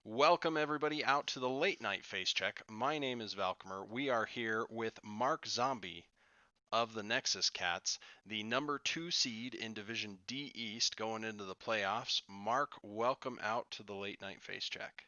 Welcome everybody out to the late night face check. My name is Valcomer. We are here with MarcZombie of the Nexus Cats, the number 2 seed in Division D East going into the playoffs. Mark, welcome out to the late night face check.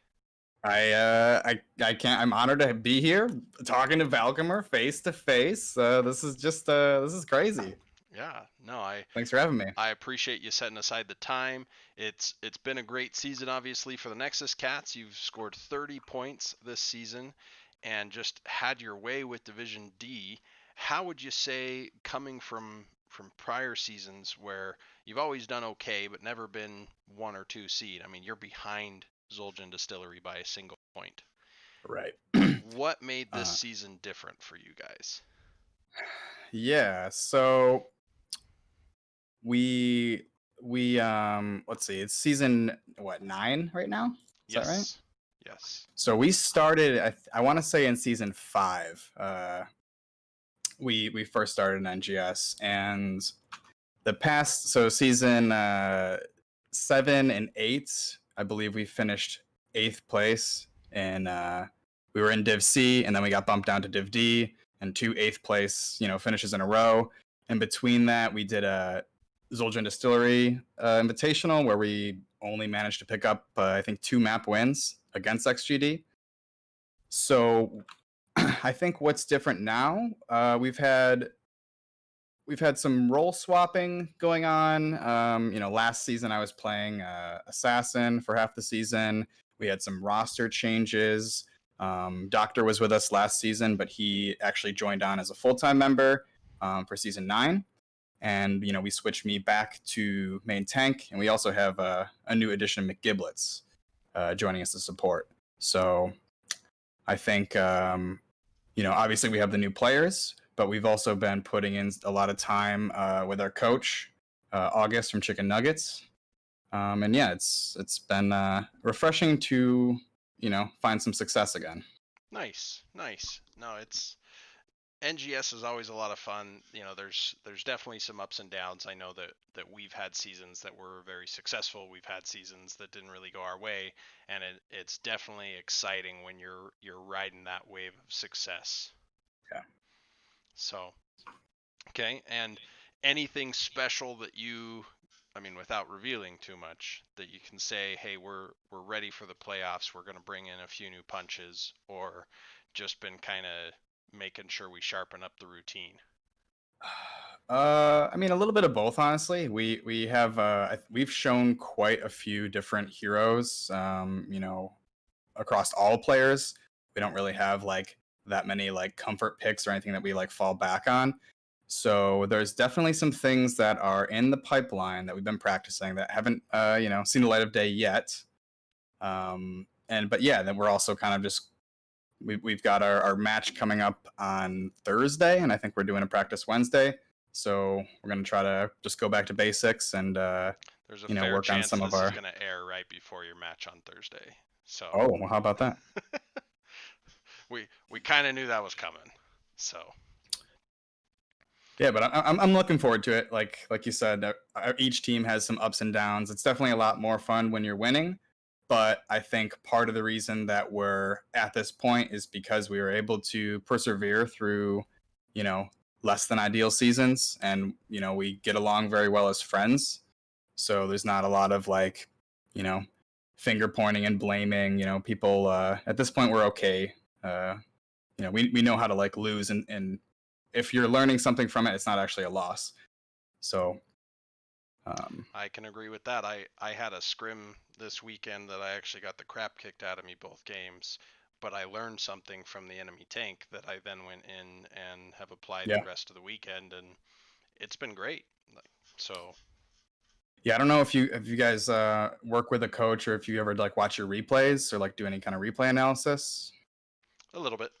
I can't. I'm honored to be here talking to Valcomer face to face. This is crazy. Yeah, no, I Thanks for having me. I appreciate you setting aside the time. It's been a great season obviously for the Nexus Cats. You've scored 30 points this season and just had your way with Division D. How would you say, coming from prior seasons where you've always done okay but never been 1 or 2 seed? I mean, you're behind Zoljan Distillery by a single point. Right. What made this uh, season different for you guys? yeah. So we let's see. It's season what 9 right now. Is that right? Yes. Yes. So we started. I want to say in season 5. We first started in NGS, and the past season 7 and 8, I believe we finished 8th place, and we were in Div C, and then we got bumped down to Div D, and 2 8th place finishes in a row. In between that, we did a Zoljan Distillery Invitational where we only managed to pick up I think 2 map wins against XGD. So I think what's different now, we've had some role swapping going on. Last season I was playing Assassin for half the season. We had some roster changes. Doctor was with us last season, but he actually joined on as a full-time member for season 9. And, we switched me back to main tank. And we also have a new addition, McGiblets, joining us to support. So I think, obviously we have the new players, but we've also been putting in a lot of time with our coach, August from Chicken Nuggets. And yeah, it's been refreshing to, find some success again. Nice, nice. No, it's NGS is always a lot of fun. There's definitely some ups and downs. I know that we've had seasons that were very successful. We've had seasons that didn't really go our way, and it's definitely exciting when you're riding that wave of success. Yeah. So, okay, and anything special that I mean, without revealing too much, that you can say, hey, we're ready for the playoffs. We're going to bring in a few new punches, or just been kind of making sure we sharpen up the routine. I mean, a little bit of both, honestly. We've shown quite a few different heroes, across all players. We don't really have like that many like comfort picks or anything that we like fall back on. So there's definitely some things that are in the pipeline that we've been practicing that haven't, seen the light of day yet. But yeah, then we're also kind of just we've got our match coming up on Thursday, and I think we're doing a practice Wednesday. So we're gonna try to just go back to basics and There's a fair work on chance some of this is our. going to air right before your match on Thursday. So Oh, well, how about that? we kind of knew that was coming. So Yeah, but I'm looking forward to it. Like you said, each team has some ups and downs. It's definitely a lot more fun when you're winning. But I think part of the reason that we're at this point is because we were able to persevere through, you know, less than ideal seasons, and we get along very well as friends. So there's not a lot of like, you know, finger pointing and blaming. People at this point we're okay. We know how to like lose, and if you're learning something from it, it's not actually a loss. So, I can agree with that. I had a scrim this weekend that I actually got the crap kicked out of me both games, but I learned something from the enemy tank that I then went in and have applied the yeah, rest of the weekend, and it's been great. So yeah. I don't know if you guys work with a coach, or if you ever like watch your replays or like do any kind of replay analysis. a little bit.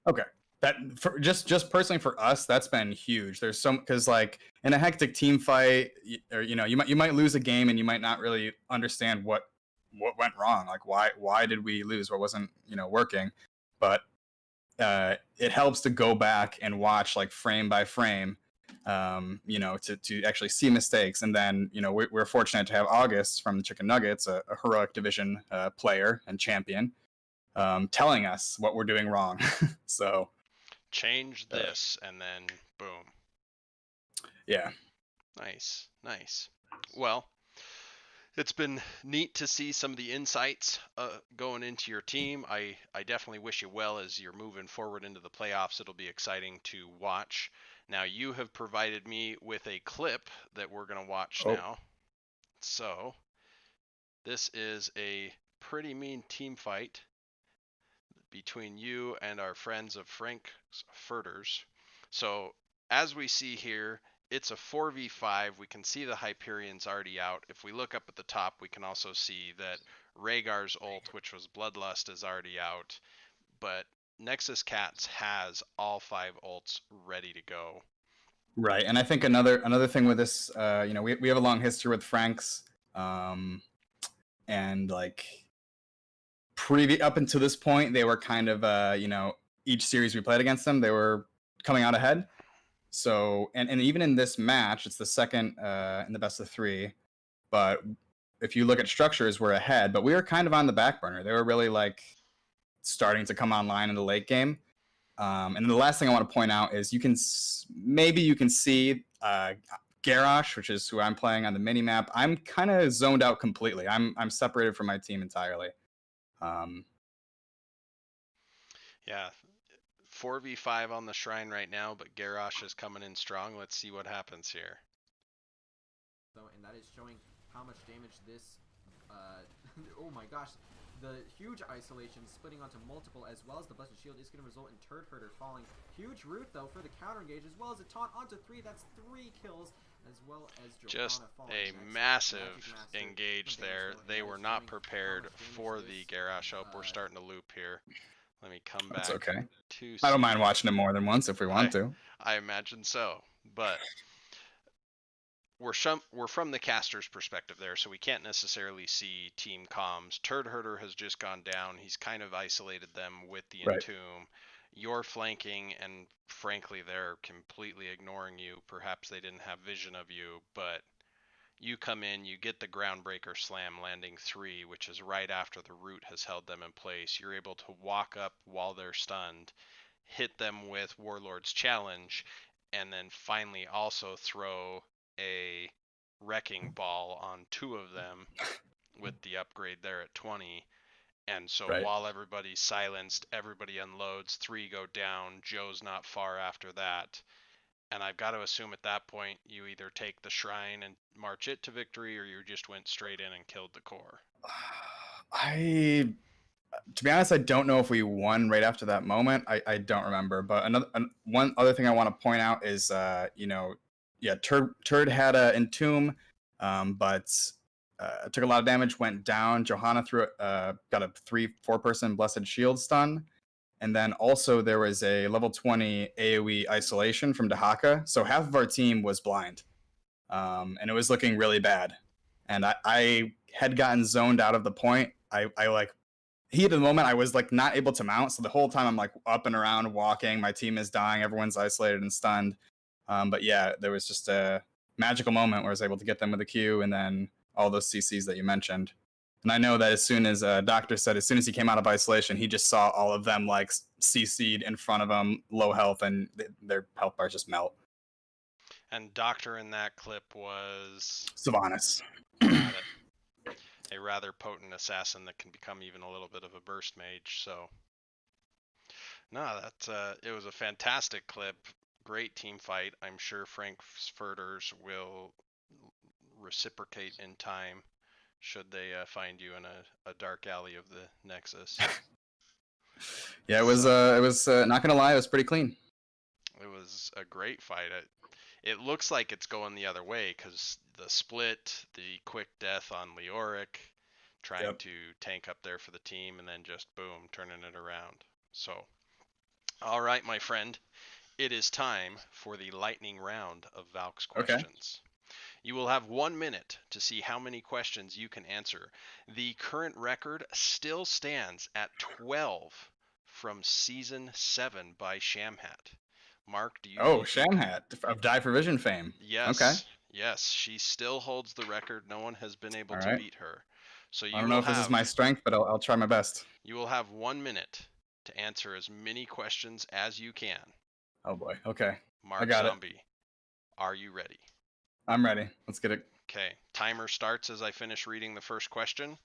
Okay. That for just personally for us, that's been huge. There's some because like in a hectic team fight, or you might lose a game and you might not really understand what went wrong. Like why did we lose? What wasn't working? But it helps to go back and watch like frame by frame to actually see mistakes. And then, we're fortunate to have August from the Chicken Nuggets, a heroic division player and champion, telling us what we're doing wrong. So, Change uh, this, and then boom. yeah. Nice, nice. Well, it's been neat to see some of the insights going into your team. I definitely wish you well as you're moving forward into the playoffs. It'll be exciting to watch. Now, you have provided me with a clip that we're going to watch Oh, now. So, this is a pretty mean team fight between you and our friends of Frank's Furters. So, as we see here, it's a 4v5. We can see the Hyperion's already out. If we look up at the top, we can also see that Rhaegar's ult, which was Bloodlust, is already out. But Nexus Cats has all 5 ults ready to go. right. And I think another thing with this, we have a long history with Franks, and like up until this point, they were kind of each series we played against them, they were coming out ahead. So and even in this match, it's the second in the best of 3. But if you look at structures, we're ahead, but we were kind of on the back burner. They were really like starting to come online in the late game. And then the last thing I want to point out is maybe you can see Garrosh, which is who I'm playing on the mini map. I'm kind of zoned out completely. I'm separated from my team entirely. Yeah, 4v5 on the Shrine right now, but Garrosh is coming in strong. Let's see what happens here. And that is showing how much damage this, oh my gosh, the huge isolation splitting onto multiple, as well as the Blessed Shield, is going to result in Turd Herder falling. Huge root, though, for the counter engage, as well as a taunt onto 3. That's 3 kills, as well as Johanna Just falling a next. massive engage there. They were not prepared for the Garrosh. Oh, we're starting to loop here. Let me come That's back. okay. To I don't mind watching it more than once if we want to. I imagine so, but we're from the caster's perspective there, so we can't necessarily see team comms. Turd Herder has just gone down. He's kind of isolated them with the Right. Entomb. You're flanking, and frankly, they're completely ignoring you. Perhaps they didn't have vision of you, but you come in, you get the Groundbreaker Slam landing 3, which is right after the root has held them in place. You're able to walk up while they're stunned, hit them with Warlord's Challenge, and then finally also throw a Wrecking Ball on 2 of them with the upgrade there at 20. And so Right. while everybody's silenced, everybody unloads, 3 go down, Joe's not far after that. And I've got to assume at that point you either take the Shrine and march it to victory, or you just went straight in and killed the core. To be honest, I don't know if we won right after that moment. I don't remember. But one other thing I want to point out is, Turd had a Entomb, but took a lot of damage, went down. Johanna got a 3-4 person Blessed Shield stun. And then also there was a level 20 AoE isolation from Dahaka. So half of our team was blind. And it was looking really bad. And I had gotten zoned out of the point. I like heat of the moment, I was like not able to mount. So the whole time I'm like up and around walking. My team is dying. Everyone's isolated and stunned. But yeah, there was just a magical moment where I was able to get them with a Q and then all those CCs that you mentioned. And I know that as soon as Doctor said, as soon as he came out of isolation, he just saw all of them like CC'd in front of him, low health, and their health bars just melt. And Doctor in that clip was Sylvanas. Got it. A rather potent assassin that can become even a little bit of a burst mage. So, no, it was a fantastic clip. Great team fight. I'm sure Frank's Furters will reciprocate in time should they find you in a dark alley of the Nexus. Yeah, it was not gonna lie, it was pretty clean. It was a great fight. It looks like it's going the other way because the split, the quick death on Leoric, trying to tank up there for the team, and then just boom, turning it around. So, all right, my friend, it is time for the lightning round of Valk's questions. You will have 1 minute to see how many questions you can answer. The current record still stands at 12 from Season 7 by Shamhat. Mark, do you Oh, need to? Shamhat of Die for Vision fame. Okay. Yes, yes, she still holds the record. No one has been able All to right. beat her. So I don't know if this is my strength, but I'll try my best. you will have 1 minute to answer as many questions as you can. Oh boy. Okay. I Mark got it. Zombie, are you ready? I'm ready. Let's get it. Okay, timer starts as I finish reading the first question.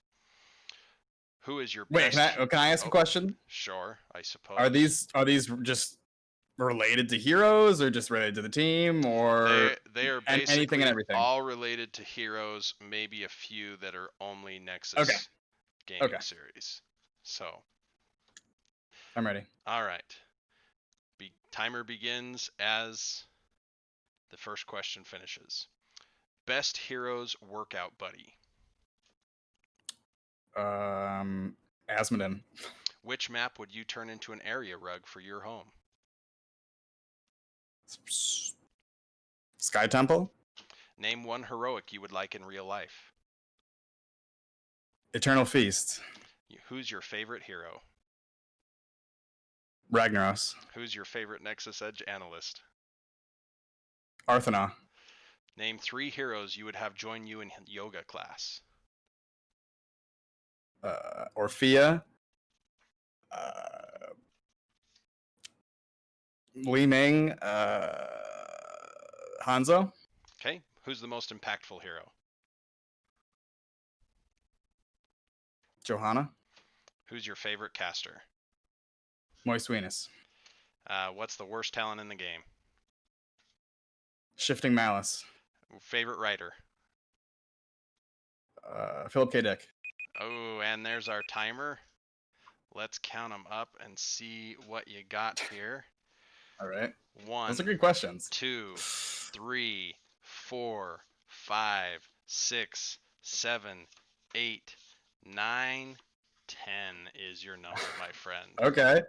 Who is your Wait, best? can I ask a question? Sure, I Are suppose. these just related to heroes or just related to the team or They are anything and basically everything? all related to heroes, maybe a few that are only Okay. Nexus Okay. gaming series. So, I'm ready. all right. Timer begins as the first question finishes. Best heroes workout buddy. Asmodin. Which map would you turn into an area rug for your home? Sky Temple. Name one heroic you would like in real life. Eternal Feast. Who's your favorite hero? Ragnaros. Who's your favorite Nexus Edge analyst? Arthana. Name 3 heroes you would have join you in yoga class. Orphea. Li Ming. Hanzo. Okay, who's the most impactful hero? Johanna. Who's your favorite caster? Moist Venus. What's the worst talent in the game? Shifting Malice. Favorite writer? Philip K. Dick. Oh, and there's our timer. Let's count them up and see what you got here. All right. One, Those are good questions. 2, 3, 4, 5, 6, 7, 8, 9, 10 is your number, my friend. Okay.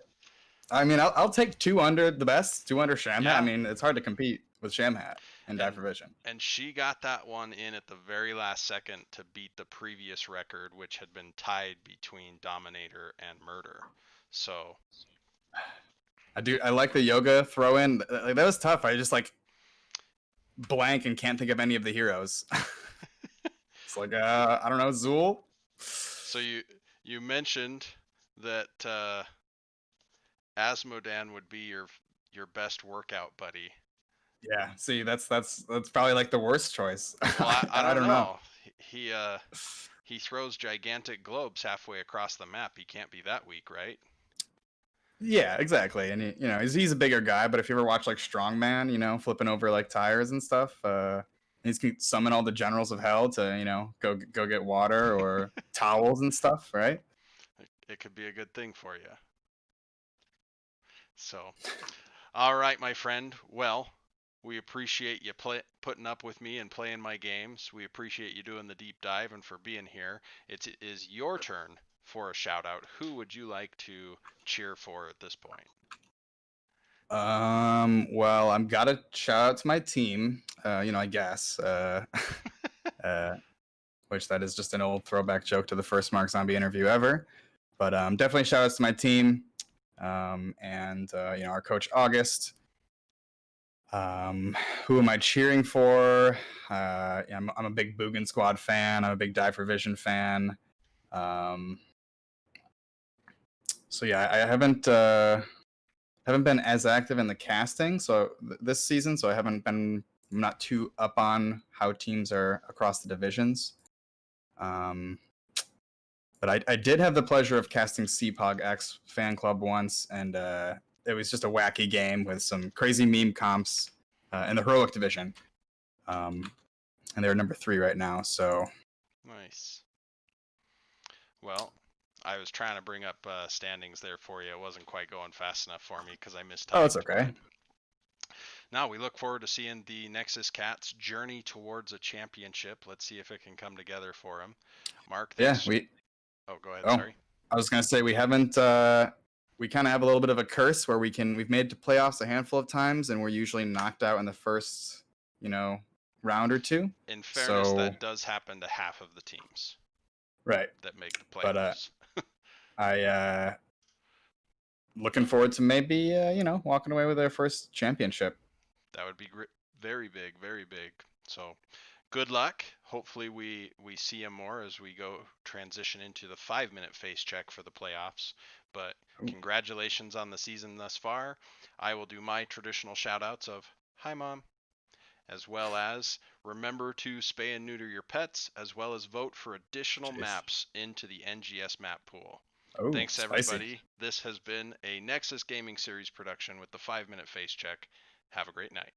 I mean, I'll take 2 under the best, 2 under Shamhat. Yeah. I mean, it's hard to compete with Shamhat and Die for Vision. And she got that one in at the very last second to beat the previous record, which had been tied between Dominator and Murder. So I like the yoga throw in. Like, that was tough. I just like blank and can't think of any of the heroes. It's like I don't know, Zool. So you mentioned that Asmodan would be your best workout buddy. Yeah, see, that's probably like the worst choice. Well, I don't know. He throws gigantic globes halfway across the map. He can't be that weak, right? Yeah, exactly. And he's a bigger guy, but if you ever watch like Strongman, flipping over like tires and stuff, he's can summon all the generals of hell to go get water or towels and stuff, right? It could be a good thing for you. So, all right, my friend. Well, we appreciate you putting up with me and playing my games. We appreciate you doing the deep dive and for being here. It is your turn for a shout out. Who would you like to cheer for at this point? Well, I'm gotta shout out to my team. I guess. Which that is just an old throwback joke to the first MarcZombie interview ever. But definitely shout outs to my team. And our coach August. Who am I cheering for? I'm a big Boogan Squad fan. I'm a big Die for Vision fan. So yeah, I haven't been as active in the casting this season, so I'm not too up on how teams are across the divisions. But I did have the pleasure of casting CPOG X Fan Club once, and it was just a wacky game with some crazy meme comps in the heroic division. And they're number 3 right now, so. Nice. Well, I was trying to bring up standings there for you. It wasn't quite going fast enough for me because I missed. Oh, it's okay. Now we look forward to seeing the Nexus Cats journey towards a championship. Let's see if it can come together for them. Mark, thanks. Yeah, Oh, go ahead. Sorry. I was gonna say we haven't. We kind of have a little bit of a curse where we've made it to playoffs a handful of times, and we're usually knocked out in the first, round or two. In fairness, that does happen to half of the teams. Right. That make the playoffs. But looking forward to maybe walking away with their first championship. That would be very big, very big. So good luck. Hopefully we see him more as we go transition into the 5-minute face check for the playoffs. But Ooh. congratulations on the season thus far. I will do my traditional shout outs of hi mom, as well as remember to spay and neuter your pets, as well as vote for additional Jeez. maps into the NGS map pool. Oh, Thanks spicy. everybody. This has been a Nexus Gaming Series production with the 5-minute face check. Have a great night.